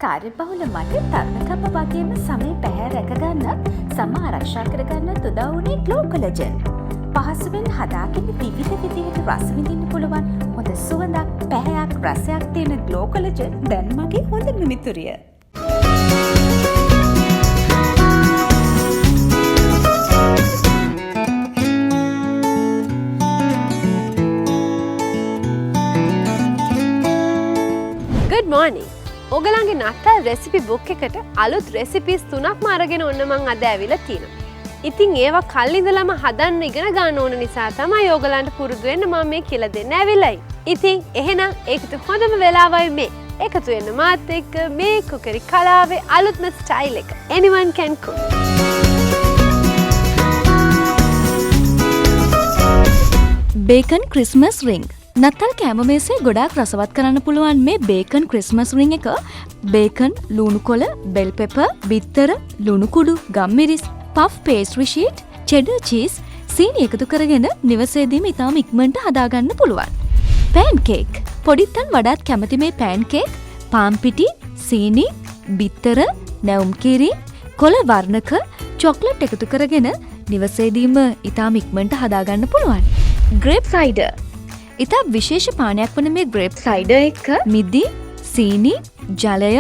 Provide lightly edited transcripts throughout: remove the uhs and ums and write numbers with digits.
කාර්යබහුල මට තරුණකම වගේම සමය පැහැ රැකගන්න සම ආරක්ෂා කරගන්න උදව් වුණේ ග්ලෝ කොලජන්. පහසුවෙන් හදාගෙන විවිධ විදිහට රස විඳින්න පුළුවන් හොඳ සුවඳක් පැහැයක් රසයක් තියෙන ග්ලෝ කොලජන් දැන් මගේ හොඳම මිතුරිය. Good morning. ඔගලන්ගේ නත්තල් රෙසිපි බුක් එකට අලුත් රෙසිපිස් 3ක්ම අරගෙන ඔන්න මං අද ඇවිල්ලා තිනවා. ඉතින් ඒවා කල් ඉඳලම හදන්න ඉගෙන ගන්න ඕන නිසා තමයි ඔයගලන්ට පුරුදු වෙන්න මම මේ කියලා දෙන්න ඇවිල්ලායි. ඉතින් එහෙනම් ඒකට හොඳම වෙලාවයි මේ. එකතු වෙන්න මාත් එක්ක මේ කුකරි කලාවේ අලුත්ම ස්ටයිල් එක. Anyone can cook. Bacon Christmas ring. නත්තල් කෑම මේසේ ගොඩාක් රසවත් කරන්න පුළුවන් මේ බේකන් ක්‍රිස්මස් රිංග් එක බේකන්, ලුණු කොළ, බෙල් පෙපර්, බිත්තර, ලුණු කුඩු, ගම්මිරිස්, පෆ් පේස්ට්‍රි ෂීට්, චෙඩර් චීස්, සීනි එකතු කරගෙන නිවසේදීම ඉතාම ඉක්මනට හදාගන්න පුළුවන්. පෑන් කේක්. පොඩිත්තන් වඩාත් කැමති මේ පෑන් කේක් පාන් පිටි, සීනි, බිත්තර, නැවුම් කිරි, කොළ වර්ණක, චොක්ලට් එකතු කරගෙන නිවසේදීම ඉතාම ඉක්මනට හදාගන්න පුළුවන්. ග්‍රේප් සයිඩර්. ඉතා විශේෂ පානයක් වන මේ ග්‍රේප් සයිඩර් එක මිදි, සීනි, ජලය,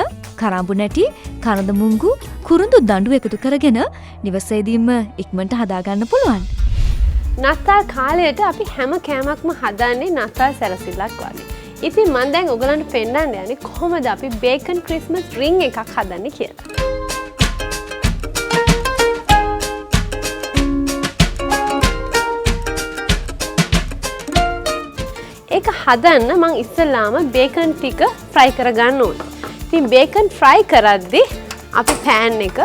කරඹු නැටි, කරඳ මුංගු, කුරුඳු දඬු එකතු කරගෙන නිවසේදීම ඉක්මනට හදාගන්න පුළුවන්. නත්තල් කාලයට අපි හැම කෑමක්ම හදන්නේ නත්තල් සැරසිල්ලක් වගේ. ඉතින් මම දැන් ඔයගලන්ට පෙන්නන්න යන්නේ කොහොමද අපි බේකන් ක්‍රිස්මස් රිංග් එකක් හදන්නේ කියලා. ඒක හදන්න මං ඉස්සෙල්ලාම බේකන් ටික ෆ්‍රයි කරගන්න ඕනේ. ඉතින් බේකන් ෆ්‍රයි කරද්දී අපි පෑන් එක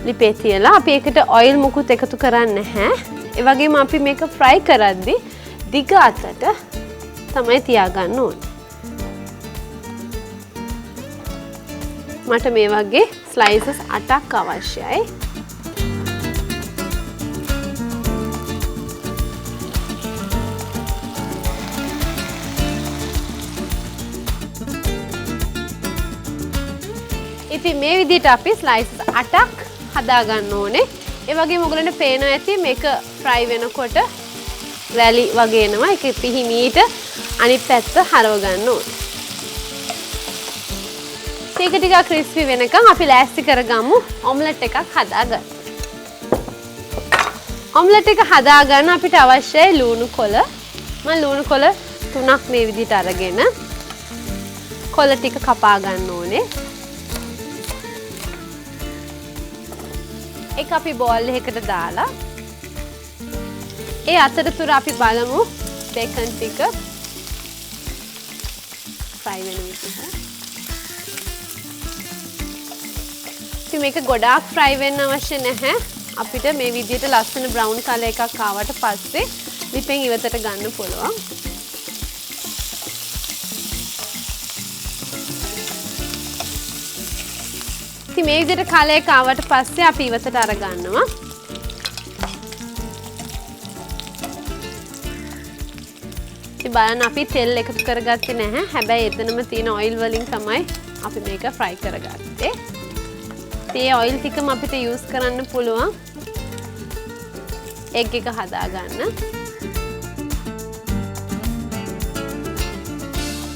ලිපේ තියලා අපි ඒකට ඔයිල් මුකුත් එකතු කරන්නේ නැහැ. ඒ වගේම අපි මේක ෆ්‍රයි කරද්දී දිග අතට තමයි තියාගන්න ඕනේ. මට මේ වගේ ස්ලයිසස් 8ක් අවශ්‍යයි. ඉතින් මේ විදිහට අපි ස්ලයිසස් 8ක් හදාගන්න ඕනේ. ඒ වගේම ඔයගලන්ට පේනවා ඇති මේක ෆ්‍රයි වෙනකොට රැලි වගේ එනවා. ඒක පිහිමීට අනිත් පැත්ත හරව ගන්න ඕනේ. ඒක ටිකක් ක්‍රිස්පි වෙනකන් අපි ලෑස්ති කරගමු ඔම්ලට් එකක් හදාගන්න. ඔම්ලට් එක හදාගන්න අපිට අවශ්‍යයි ලුණු කොළ. මම ලුණු කොළ 3ක් මේ විදිහට අරගෙන කොළ ටික කපා ගන්න ඕනේ. ඒක අපි බෝල් එකකට දාලා ඒ අතරතුර අපි බලමු බේකන් ටික ෆ්‍රයි වෙන විදිහ. ඉතින් මේක ගොඩාක් ෆ්‍රයි වෙන්න අවශ්‍ය නැහැ. අපිට මේ විදිහට ලස්සන බ්‍රවුන් කලර් එකක් ආවට පස්සේ ලිපෙන් ඉවතට ගන්න පුළුවන්. ඉතින් මේ විදිහට කලර් එක ආවට පස්සේ අපි ඉවතට අරගන්නවා. ඉතින් බලන්න අපි තෙල් එකතු කරගත්තේ නැහැ. හැබැයි එතනම තියෙන ඔයිල් වලින් තමයි අපි මේක ෆ්‍රයි කරගත්තේ. මේ ඔයිල් ටිකම අපිට යූස් කරන්න පුළුවන් එග් එක හදාගන්න.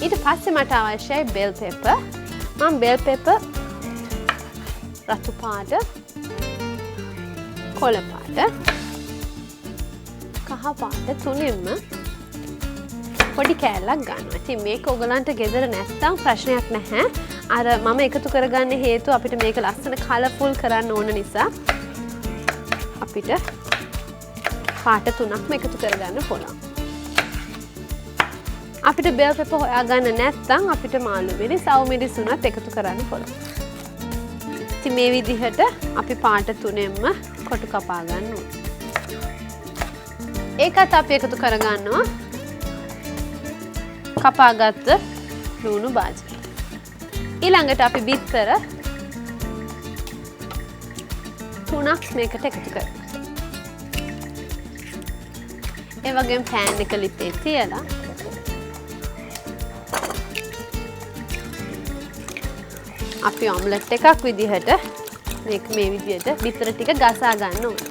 ඊට පස්සේ මට අවශ්‍යයි බෙල් පෙපර්. මම බෙල් පෙපර් රතු පාට, කොළ පාට, කහ පාට තුනෙන්ම පොඩි කෑල්ලක් ගන්නවා. ඉතින් මේක ඔයගලන්ට ගෙදර නැත්තම් ප්‍රශ්නයක් නැහැ. අර මම එකතු කරගන්න හේතුව අපිට මේක ලස්සන කලර්ෆුල් කරන්න ඕන නිසා අපිට පාට 3ක්ම එකතු කරගන්න පුළුවන්. අපිට බෙල් පෙපර් හොයාගන්න නැත්තම් අපිට මාළු මිරිස්, අවු මිරිස් උනත් එකතු කරන්න පුළුවන්. ඉතින් මේ විදිහට අපි පාට 3ෙන්ම කොටු කපා ගන්න ඕනේ. ඒකත් අපි එකතු කරගන්නවා කපාගත්ත ලුණු බාජි. ඊළඟට අපි බිත්තර 3ක් මේකට එකතු කරමු. ඒ වගේම පෑන් එක ලිපේ තියලා අපි ඔම්ලට් එකක් විදිහට මේක මේ විදිහට බිත්තර ටික ගසා ගන්න ඕනේ.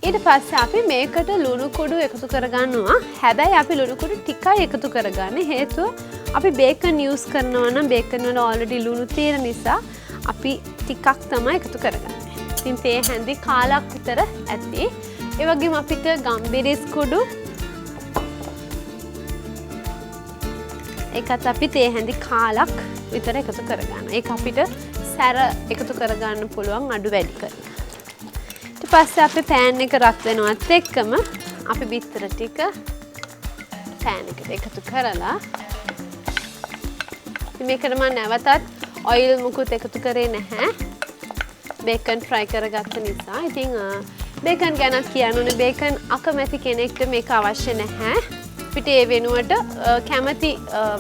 ඊට පස්සේ අපි මේකට ලුණු කුඩු එකතු කරගන්නවා. හැබැයි අපි ලුණු කුඩු ටිකයි එකතු කරගන්නේ. හේතුව අපි බේකන් යූස් කරනවා නම් බේකන් වල ඔල්රෙඩි ලුණු තියෙන නිසා අපි ටිකක් තමයි එකතු කරගන්නේ. ඉතින් තේ හැඳි කාලක් විතර ඇති. ඒ වගේම අපිට ගම්බිරිස් කුඩු ඒකත් අපි තේ හැඳි කාලක් විතර එකතු කරගන්න. ඒක අපිට සැර එකතු කරගන්න පුළුවන් අඩු වැඩි කරලා. ඊට පස්සේ අපි පෑන් එක රත් වෙනවත් එක්කම අපි බිත්තර ටික පෑන් එකට එකතු කරලා මේකට මම නැවතත් ඔයිල් මුකුත් එකතු කරේ නැහැ. බේකන් ෆ්‍රයි කරගත්ත නිසා. ඉතින් බේකන් ගැන කියන්න ඕනේ බේකන් අකමැති කෙනෙක්ට මේක අවශ්‍ය නැහැ. අපිට ඒ වෙනුවට කැමති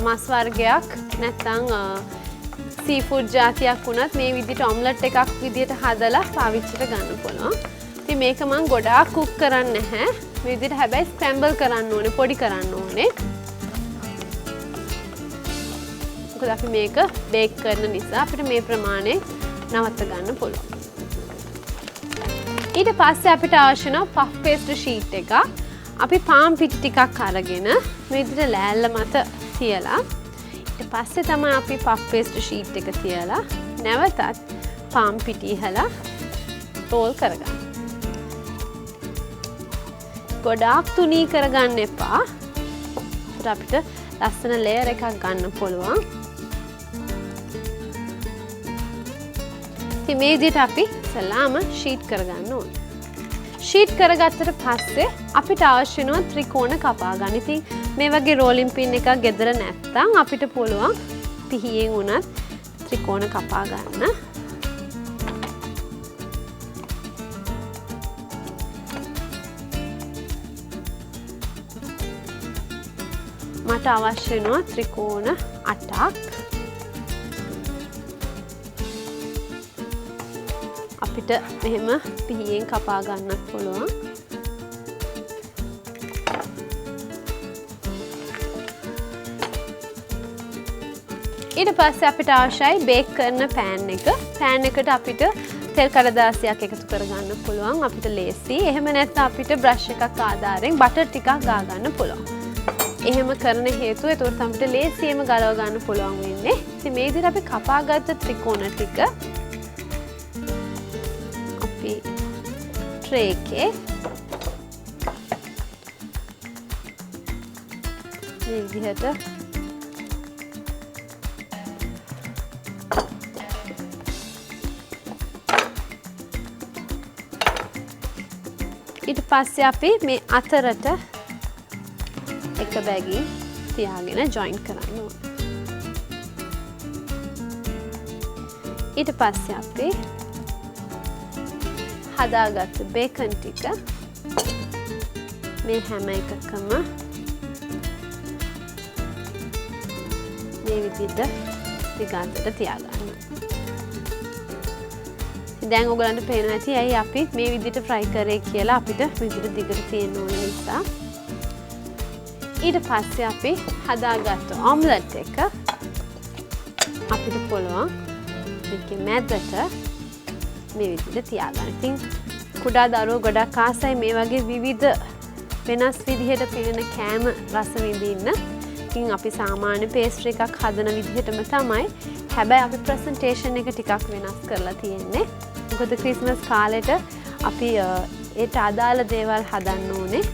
මස් වර්ගයක් නැත්නම් සීෆුඩ් ජාතියක් වුණත් මේ විදිහට ඔම්ලට් එකක් විදිහට හදලා පාවිච්චිට ගන්න පුළුවන්. ඉතින් මේක මම ගොඩාක් කුක් කරන්නේ නැහැ. මේ විදිහට හැබැයි ස්ක්‍රැම්බල් කරන්න ඕනේ, පොඩි කරන්න ඕනේ. මොකද අපි මේක බේක් කරන නිසා අපිට මේ ප්‍රමාණය නවත්ත ගන්න පුළුවන්. ඊට පස්සේ අපිට අවශ්‍ය වෙන පෆ් පේස්ට්‍රි ෂීට් එකක්. අපි පාන් පිටි ටිකක් අරගෙන මේ විදිහට ලෑල්ල මත තියලා ඊට පස්සේ තමයි අපි පෆ් පේස්ට්‍රි ෂීට් එක තියලා නැවතත් පාන් පිටි ඉහලා රෝල් කරගන්න. ගොඩාක් තුනී කරගන්න එපා. අපිට ලස්සන ලේයර් එකක් ගන්න පුළුවන්. ඉතින් මේ විදිහට අපි ඉස්සලාම ෂීට් කරගන්න ඕනේ. ෂීට් කරගත්තට පස්සේ අපිට අවශ්‍ය වෙනවා ත්‍රිකෝණ කපා ගන්න. ඉතින් මේ වගේ රෝලින් පින් එකක් ගෙදර නැත්නම් අපිට පුළුවන් පිහියෙන් උනත් ත්‍රිකෝණ කපා ගන්න. මට අවශ්‍ය වෙනවා ත්‍රිකෝණ 8ක්. අපිට මෙහෙම පිහියෙන් කපා ගන්නත් පුළුවන්. ඊට පස්සේ අපිට අවශ්‍යයි බේක් කරන පෑන් එක. පෑන් එකට අපිට තෙල් කඩදාසියක් එකතු කරගන්න පුළුවන්. අපිට ලේසි. එහෙම නැත්නම් අපිට බ්‍රෂ් එකක් ආධාරයෙන් බටර් ටිකක් ගා ගන්න පුළුවන්. එහෙම කරන හේතුව ඒතකොට අපිට ලේසියෙන්ම ගලව ගන්න පුළුවන් වෙන්නේ. ඉතින් මේ විදිහට අපි කපාගත්ත ත්‍රිකෝණ ටික අපි ට්‍රේ එකේ මේ විදිහට ඊට පස්සේ අපි මේ අතරට එක බැගින් තියාගෙන ජොයින් කරන්න ඕන. ඊට පස්සේ අපි හදාගත්ත බේකන් ටික මේ හැම එකකම මේ විදිහට දිගට තියාගන්න. දැන් ඔයගලන්ට පේනවා ඇති ඇයි අපි මේ විදිහට ෆ්‍රයි කරේ කියලා අපිට මේ විදිහට දිගට තියෙන්න ඕන නිසා. ඊට පස්සේ අපි හදාගත්ත ඔම්ලට් එක අපිට පුළුවන් මේකේ මැදට මේ විදිහට තියාගන්න. ඉතින් කුඩා දරුවෝ ගොඩක් ආසයි මේ වගේ විවිධ වෙනස් විදිහට පෙනෙන කෑම රස විඳින්න. ඉතින් අපි සාමාන්‍ය පේස්ට්‍රි එකක් හදන විදිහටම තමයි. හැබැයි අපි ප්‍රසන්ටේෂන් එක ටිකක් වෙනස් කරලා තියෙන්නේ. මොකද ක්‍රිස්මස් කාලෙට අපි ඒට අදාළ දේවල් හදන්න ඕනේ.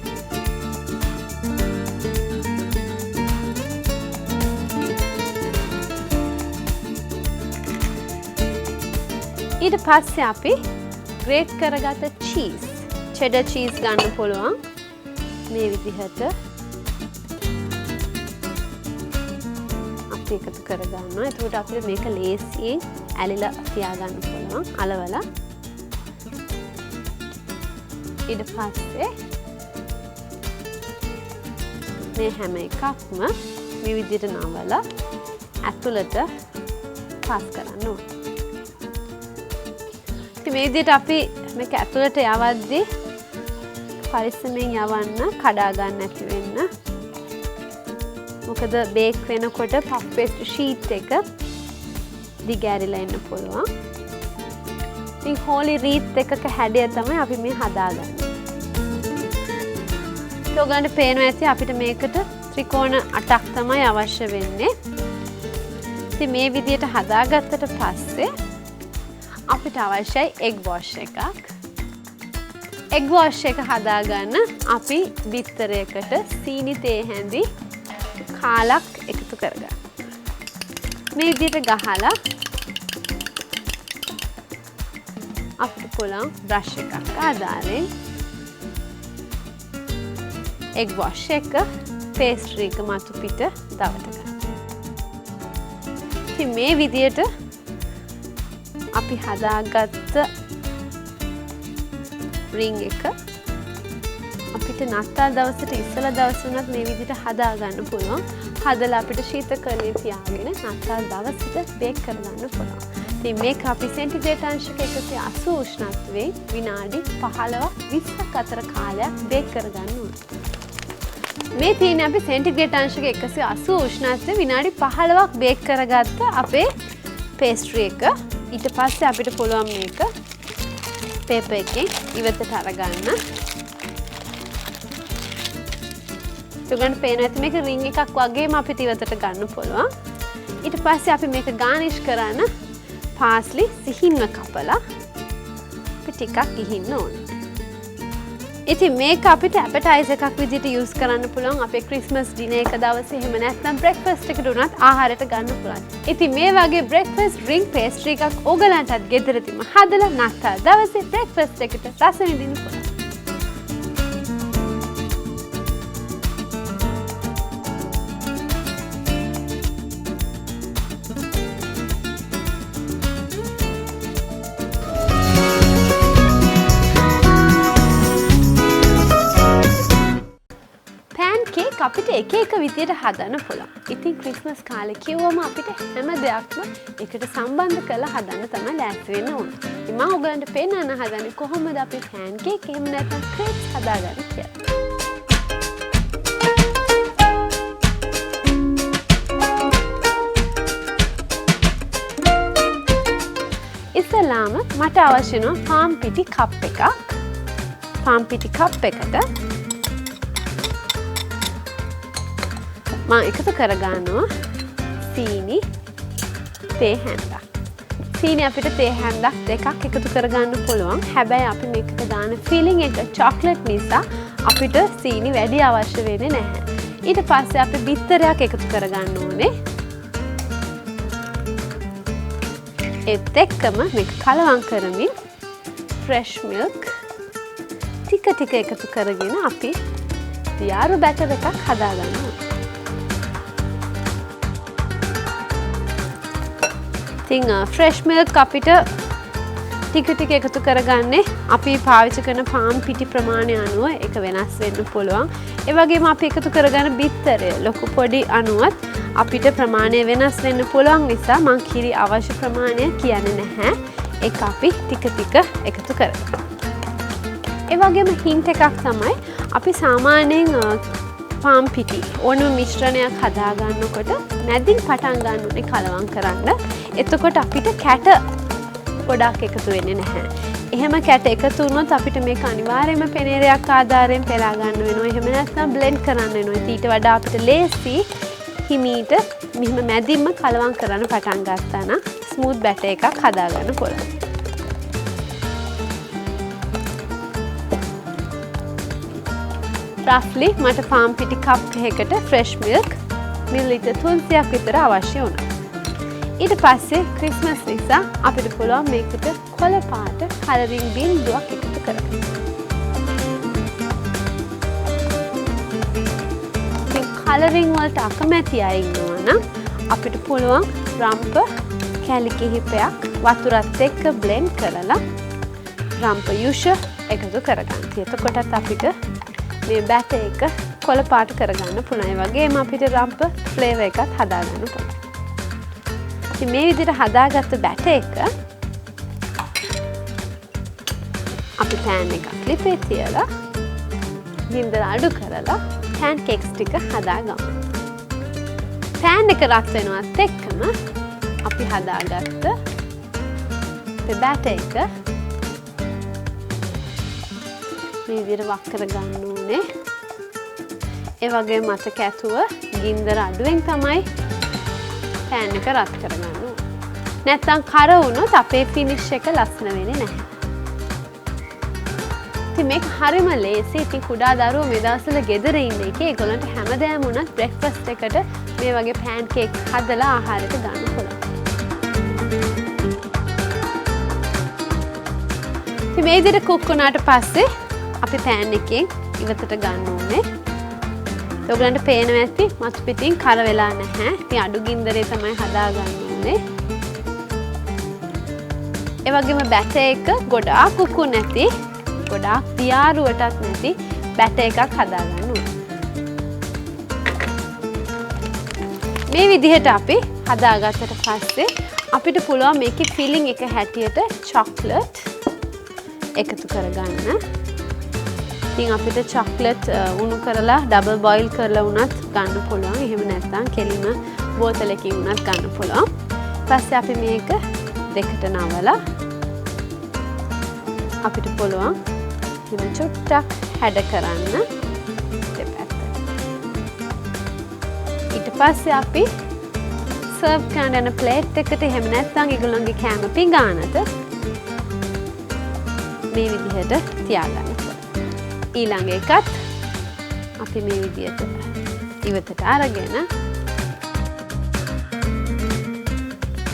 ඊට පස්සේ අපි ග්‍රේට් කරගත්ත චීස්, චෙඩර් චීස් ගන්න පුළුවන් මේ විදිහට අපි එකතු කරගන්නවා. එතකොට අපිට මේක ලේසියෙන් ඇලිලා තියාගන්න පුළුවන් අලවලා. ඊට පස්සේ මේ හැම එකක්ම මේ විදිහට නවලා ඇතුළට පාස් කරන්න ඕනේ. මේ විදිහට අපි මේක ඇතුළට යවද්දී පරිස්සමෙන් යවන්න, කඩා ගන්න නැති වෙන්න. මොකද බේක් වෙනකොට පෆ් පේස්ට්‍රි ෂීට් එක දිගෑරිලා එන්න පුළුවන්. ඉතින් හෝලි රීත් එකක හැඩය තමයි අපි මේ හදාගන්නේ. ඔයගොල්ලන්ට පේනවා ඇති අපිට මේකට ත්‍රිකෝණ 8ක් තමයි අවශ්‍ය වෙන්නේ. ඉතින් මේ විදියට හදාගත්තට පස්සේ අපිට අවශ්‍යයි එග් වොෂ් එකක්. එග් වොෂ් එක හදාගන්න අපි බිත්තරයකට සීනි තේ හැඳි කාලක් එකතු කරගන්න. මේ විදියට ගහලා අපිට පුළුවන් බ්‍රෂ් එකක් ආධාරයෙන් එග් වොෂ් එක පේස්ට්‍රි එක මතු පිට දවට ගන්න. ඉතින් මේ විදියට අපි හදාගත්ත රින් එක අපිට නත්තල් දවසට ඉස්සෙල්ලා දවස් වුණත් මේ විදිහට හදා ගන්න පුළුවන්. හදලා අපිට ශීතකරණයේ තියාගෙන නත්තල් දවසට බේක් කරගන්න පුළුවන්. ඉතින් මේක අපි සෙන්ටිග්‍රේඩ් අංශක 180 උෂ්ණත්වයෙන් විනාඩි 15ක් 20ක් අතර කාලයක් බේක් කරගන්න ඕනේ. මේ තියෙන අපි සෙන්ටිග්‍රේඩ් අංශක 180 උෂ්ණත්වයෙන් විනාඩි 15ක් බේක් කරගත්ත අපේ පේස්ට්‍රි එක. ඊට පස්සේ අපිට පුළුවන් මේක පේපර් එකෙන් ඉවතට අරගන්න. ඔයගොල්ලන්ට පේන ඇති මේක රින් එකක් වගේම අපිට ඉවතට ගන්න පුළුවන්. ඊට පස්සේ අපි මේක ගානිෂ් කරන්න පාස්ලි සිහින්ව කපලා අපි ටිකක් ගිහින්න ඕනේ. ඉතින් මේක අපිට ඇපටයිසර් එකක් විදිහට යූස් කරන්න පුළුවන් අපේ ක්‍රිස්මස් ඩිනර් එක දවසේ එහෙම නැත්නම් බ්‍රෙක්ෆාස්ට් එකට උනත් ආහාරයට ගන්න පුළුවන්. ඉතින් මේ වගේ බ්‍රෙක්ෆාස්ට් රින් පේස්ට්‍රි එකක් ඕගලන්ටත් ගෙදරදීම හදලා නැත්නම් දවසේ බ්‍රෙක්ෆාස්ට් එකට රස විඳින්න පුළුවන්. අපිට එක එක විදියට හදන්න පුළුවන්. ඉතින් ක්‍රිස්මස් කාලේ කිව්වම අපිට හැම දෙයක්ම එකට සම්බන්ධ කරලා හදන්න තමයි ලෑස්ති වෙන්න ඕනේ. ඉතින් මම ඔයගලන්ට පෙන්නන්න හදන්නේ කොහොමද අපි පෑන් කේක් එහෙම නැත්නම් ක්‍රේප්ස් හදාගන්නේ කියලා. ඉස්සෙල්ලාම මට අවශ්‍ය වෙනවා පාන් පිටි කප් එකක්. පාන් පිටි කප් එකට මම එකතු කරගන්නවා සීනි තේ හැන්දක්. සීනි අපිට තේ හැන්දක් දෙකක් එකතු කරගන්න පුළුවන්. හැබැයි අපි මේකට දාන ෆිලිං එක චොක්ලට් නිසා අපිට සීනි වැඩි අවශ්‍ය වෙන්නේ නැහැ. ඊට පස්සේ අපි බිත්තරයක් එකතු කරගන්න ඕනේ. ඒත් එක්කම මේක කලවම් කරමින් ෆ්‍රෙෂ් මිල්ක් ටික ටික එකතු කරගෙන අපි තියාරු බැටර් එකක් හදාගන්න ඕනේ. ඉතින් ෆ්‍රෙෂ් මිල්ක් අපිට ටික ටික එකතු කරගන්නේ අපි පාවිච්චි කරන පාන් පිටි ප්‍රමාණය අනුව ඒක වෙනස් වෙන්න පුළුවන්. ඒ වගේම අපි එකතු කරගන්න බිත්තරය ලොකු පොඩි අනුවත් අපිට ප්‍රමාණය වෙනස් වෙන්න පුළුවන් නිසා මං කිරි අවශ්‍ය ප්‍රමාණය කියන්නේ නැහැ. ඒක අපි ටික ටික එකතු කරගන්න. ඒ වගේම හින්ට් එකක් තමයි අපි සාමාන්‍යයෙන් පාන් පිටි ඕනම මිශ්‍රණයක් හදා ගන්නකොට මැදින් පටන් ගන්න ඕනේ කලවම් කරන්න. එතකොට අපිට කැට ගොඩක් එකතු වෙන්නේ නැහැ. එහෙම කැට එකතු වුණොත් අපිට මේක අනිවාර්යයෙන්ම පෙනේරයක් ආධාරයෙන් පෙරා ගන්න වෙනවා. එහෙම නැත්නම් බ්ලෙන්ඩ් කරන්න වෙනවා. ඊට වඩා අපිට ලේසි හිමීට මෙහිම මැදින්ම කලවම් කරන්න පටන් ගත්තා නම් ස්මූත් බැටර් එකක් හදා ගන්න පුළුවන්. රෆ්ලි මට පාන් පිටි කප් එකකට ෆ්‍රෙෂ් මිල්ක් මිලිලිටර් 300ක් විතර අවශ්‍ය වුණා. ඊට පස්සේ ක්‍රිස්මස් නිසා අපිට පුළුවන් මේකට කොළ පාට කලරින් බින්දුවක් එකතු කරගන්න. ඉතින් කලරින් වලට අකමැති අය ඉන්නවා නම් අපිට පුළුවන් රම්ප කැලි කිහිපයක් වතුරත් එක්ක බ්ලෙන්ඩ් කරලා රම්ප යුෂ එකතු කරගන්න. එතකොටත් අපිට මේ බැටර් එක කොළ පාට කරගන්න පුළුවන්. ඒ වගේම අපිට රම්ප ෆ්ලේවර් එකක් හදාගන්න පුළුවන්. ඉතින් මේ විදිහට හදාගත්ත බැටර් එක අපි පෑන් එකක් ලිපේ තියලා ගින්දර අඩු කරලා පෑන් කේක්ස් ටික හදාගමු. පෑන් එක රත් වෙනවත් එක්කම අපි හදාගත්ත බැටර් එක මේ විදිහට වක් කර ගන්න ඕනේ. ඒ වගේ මතක ඇතුව ගින්දර අඩුවෙන් තමයි පෑන් එක රත් කරගන්න ඕනේ. නැත්තම් කර වුණොත් අපේ ෆිනිෂ් එක ලස්සන වෙන්නේ නැහැ. ඉතින් මේක හරිම ලේසි. ඉතින් කුඩා දරුවෝ මේ දවස්වල ගෙදර ඉන්න එකේ ඒගොල්ලන්ට හැමදාම උනත් බ්‍රෙක්ෆාස්ට් එකට මේ වගේ පෑන් කේක් හදලා ආහාරයට ගන්න පුළුවන්. ඉතින් මේ විදිහට කුක් වුණාට පස්සේ අපි පෑන් එකෙන් ඉවතට ගන්න ඕනේ. ඔයගලන්ට පේනවා ඇති මතු පිටින් කර වෙලා නැහැ. ඉතින් අඩු ගින්දරේ තමයි හදා ගන්න ඕනේ. ඒ වගේම බැටර් එක ගොඩාක් උකු නැති, ගොඩාක් තියාරුවටත් නැති බැටර් එකක් හදා ගන්න ඕනේ. මේ විදිහට අපි හදාගත්තට පස්සේ අපිට පුළුවන් මේකේ ෆිලිං එක හැටියට චොක්ලට් එකතු කරගන්න. ඉතින් අපිට චොක්ලට් උණු කරලා ඩබල් බොයිල් කරලා වුණත් ගන්න පුළුවන්. එහෙම නැත්නම් කෙලිම බෝතලකින් වුණත් ගන්න පුළුවන්. ඊපස්සේ අපි මේක දෙකට නවලා අපිට පුළුවන් එහෙම චුට්ටක් හැඩ කරන්න දෙපැත්තට. ඊට පස්සේ අපි සර්ව් කරන යන ප්ලේට් එකට එහෙම නැත්නම් ඒගොල්ලන්ගේ කෑම පිඟානට මේ විදිහට තියාගන්න. ඊළඟ එකත් අපි මේ විදිහට ඉවතට අරගෙන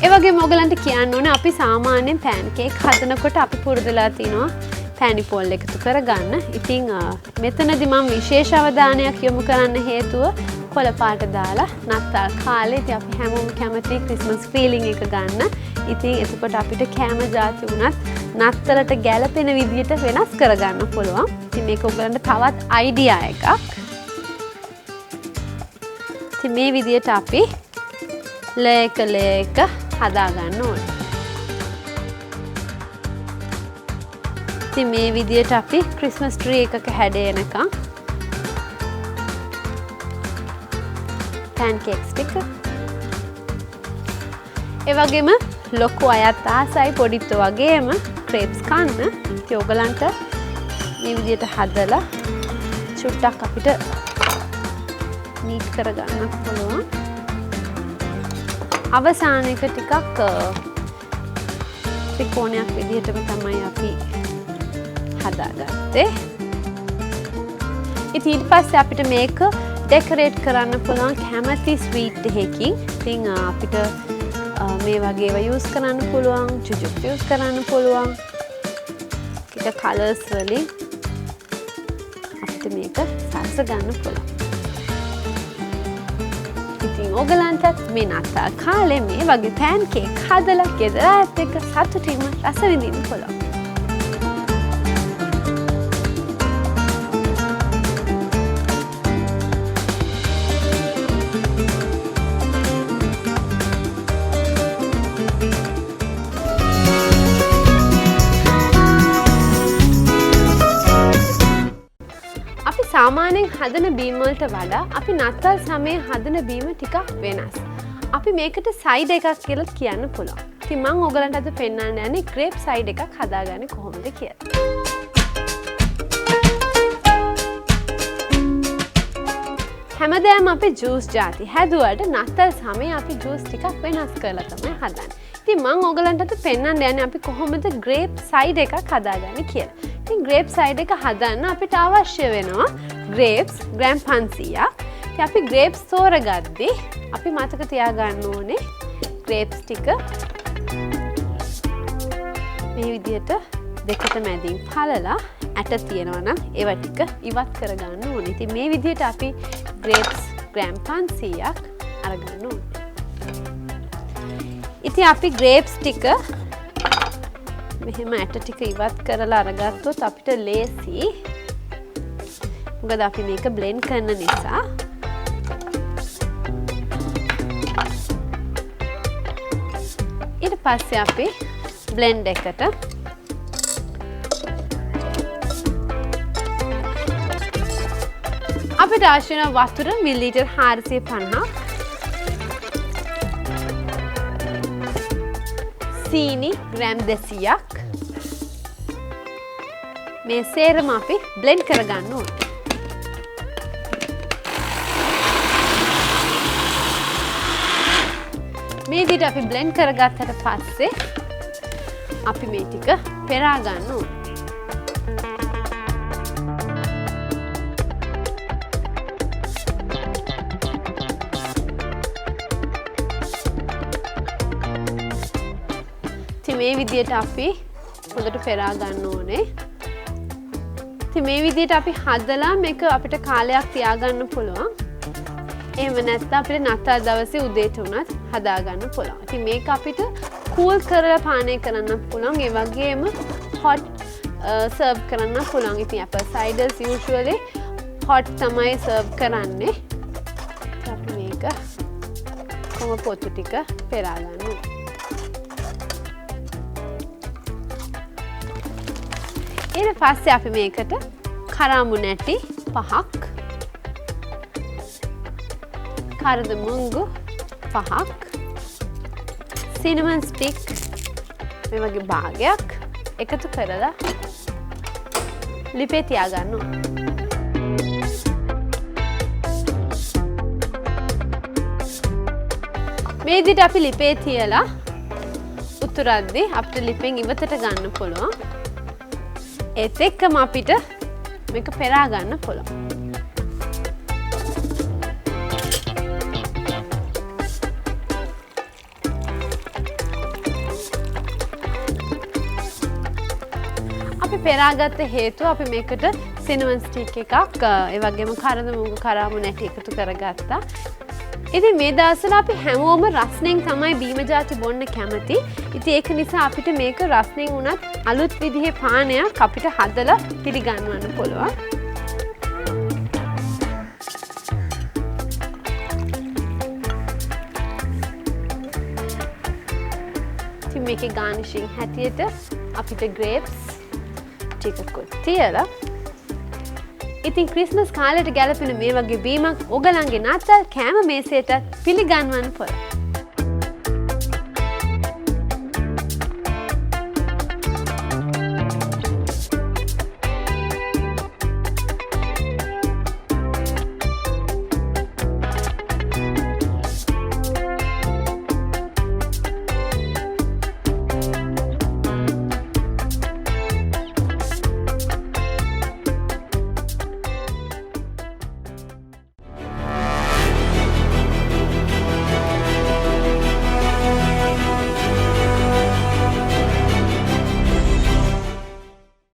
ඒ වගේම ඔයගලන්ට කියන්න ඕනේ අපි සාමාන්‍යයෙන් පෑන් කේක් හදනකොට අපි පුරුදුලා තිනවා පැණිපෝල් එකතු කරගන්න. ඉතින් මෙතනදී මම විශේෂ අවධානයක් යොමු කරන්න හේතුව කොළ පාට දාලා නත්තල් කාලේ ඉතින් අපි හැමෝම කැමති ක්‍රිස්මස් ෆීලිං එක ගන්න. ඉතින් එතකොට අපිට කෑම જાති උනත් නත්තලට ගැළපෙන විදිහට වෙනස් කරගන්න පුළුවන්. ඉතින් මේක ඔයගලන්ට තවත් අයිඩියා එකක්. ඉතින් මේ විදිහට අපි ලේක හදා ගන්න ඕනේ. ඉතින් මේ විදිහට අපි ක්‍රිස්මස් ට්‍රී එකක හැඩයනකම් පැන්කේක්ස් ටික ඒ වගේම ලොකු අයත් ආසයි පොඩිත් වගේම ක්‍රේප්ස් කන්න. ඉතින් ඔයගලන්ට මේ විදිහට හදලා චුට්ටක් අපිට නීට් කරගන්න පුළුවන්. අවසාන එක ටිකක් ත්‍රිකෝණයක් විදිහටම තමයි අපි හදාගත්තේ. ඉතින් ඊට පස්සේ අපිට මේක ඩෙකොරේට් කරන්න පුළුවන් කැමති ස්වීට් එකකින්. ඉතින් අපිට මේ වගේ ඒවා යූස් කරන්න පුළුවන්, ජුජුක් යූස් කරන්න පුළුවන්. ටික කලර්ස් වලින් අපිට මේක සරස ගන්න පුළුවන්. ඉතින් ඔයගලන්ටත් මේ නත්තල් කාලේ මේ වගේ පෑන් කේක් හදලා ගෙදර අයත් එක්ක සතුටින්ම රස විඳින්න පුළුවන්. සාමාන්‍යයෙන් හදන බීම් වලට වඩා අපි නත්තල් සමයේ හදන බීම ටිකක් වෙනස්. අපි මේකට සයිඩ් එකක් කියලා කියන්න පුළුවන්. ඉතින් මම ඔයගලන්ට අද පෙන්නන්න යන්නේ ග්‍රේප් සයිඩ් එකක් හදාගන්නේ කොහොමද කියලා. හැමදාම අපි ජූස් ಜಾති හැදුවට නත්තල් සමයේ අපි ජූස් ටිකක් වෙනස් කරලා තමයි හදන්නේ. ඉතින් මම ඔයගලන්ට අද පෙන්නන්න යන්නේ අපි කොහොමද ග්‍රේප් සයිඩ් එකක් හදාගන්නේ කියලා. ඉතින් ග්‍රේප් සයිඩ් එක හදන්න අපිට අවශ්‍ය වෙනවා ග්‍රේප්ස් ග්‍රෑම් 500ක්. ඉතින් අපි ග්‍රේප්ස් තෝරගද්දී අපි මතක තියාගන්න ඕනේ ග්‍රේප්ස් ටික මේ විදිහට දෙකට මැදින් පළලා ඇට තියෙනවා නම් ඒවා ටික ඉවත් කරගන්න ඕනේ. ඉතින් මේ විදිහට අපි ග්‍රේප්ස් ග්‍රෑම් 500ක් අරගන්න ඕනේ. ඉතින් අපි ග්‍රේප්ස් ටික මෙහෙම ඇට ටික ඉවත් කරලා අරගත්තොත් අපිට ලේසි. මොකද අපි මේක බ්ලෙන්ඩ් කරන නිසා. ඊට පස්සේ අපි බ්ලෙන්ඩ් එකට අපිට අවශ්‍ය වෙන වතුර මිලිලීටර් 450ක්. සීනි ග්‍රෑම් 200ක්. මේ සේරම අපි බ්ලෙන්ඩ් කරගන්න ඕනේ. මේ විදිහට අපි බ්ලෙන්ඩ් කරගත්තට පස්සේ අපි මේ ටික පෙරා ගන්න ඕනේ. ඉතින් මේ විදිහට අපි හොඳට පෙරා ගන්න ඕනේ. ඉතින් මේ විදිහට අපි හදලා මේක අපිට කාලයක් තියාගන්න පුළුවන්. එහෙම නැත්නම් අපිට නත්තල් දවසේ උදේට උනත් හදාගන්න පුළුවන්. ඉතින් මේක අපිට කූල් කරලා පානය කරන්න පුළුවන්. ඒ වගේම හොට් සර්ව් කරන්න පුළුවන්. ඉතින් අපල් සයිඩර්ස් යූෂුවලි හොට් තමයි සර්ව් කරන්නේ. අපි මේක කොම පොතු ටික පෙරා ගන්න ඕනේ. ඊට පස්සේ අපි මේකට කරාමු නැටි 5ක්, කරදමුංගු 5ක්, සිනමන් ස්ටික් මේ වගේ භාගයක් එකතු කරලා ලිපේ තියාගන්න ඕනේ. මේ විදිහට අපි ලිපේ තියලා උතුරද්දී අපිට ලිපෙන් ඉවතට ගන්න පුළුවන්. ඒත් එක්කම අපිට මේක පෙරා ගන්න පුළුවන්. අපි පෙරාගත්ත හේතුව අපි මේකට සිනමන් ස්ටික් එකක් ඒ වගේම කරදමුංගු කරාමු නැටි එකතු කරගත්තා. ඉතින් මේ දවස්වල අපි හැමෝම රස්නෙන් තමයි බීම ජාති බොන්න කැමති. ඉතින් ඒක නිසා අපිට මේක රස්නෙන් උනත් අලුත් විදිහේ පානයක් අපිට හදලා පිළිගන්වන්න පුළුවන්. ඉතින් මේකේ ගාර්නිෂින් හැටියට අපිට ග්‍රේප්ස් ටිකකුත් තියලා ඉතින් ක්‍රිස්මස් කාලෙට ගැලපෙන මේ වගේ බීමක් ඔයගලන්ගේ නත්තල් කෑම මේසයට පිළිගන්වන්න පුළුවන්.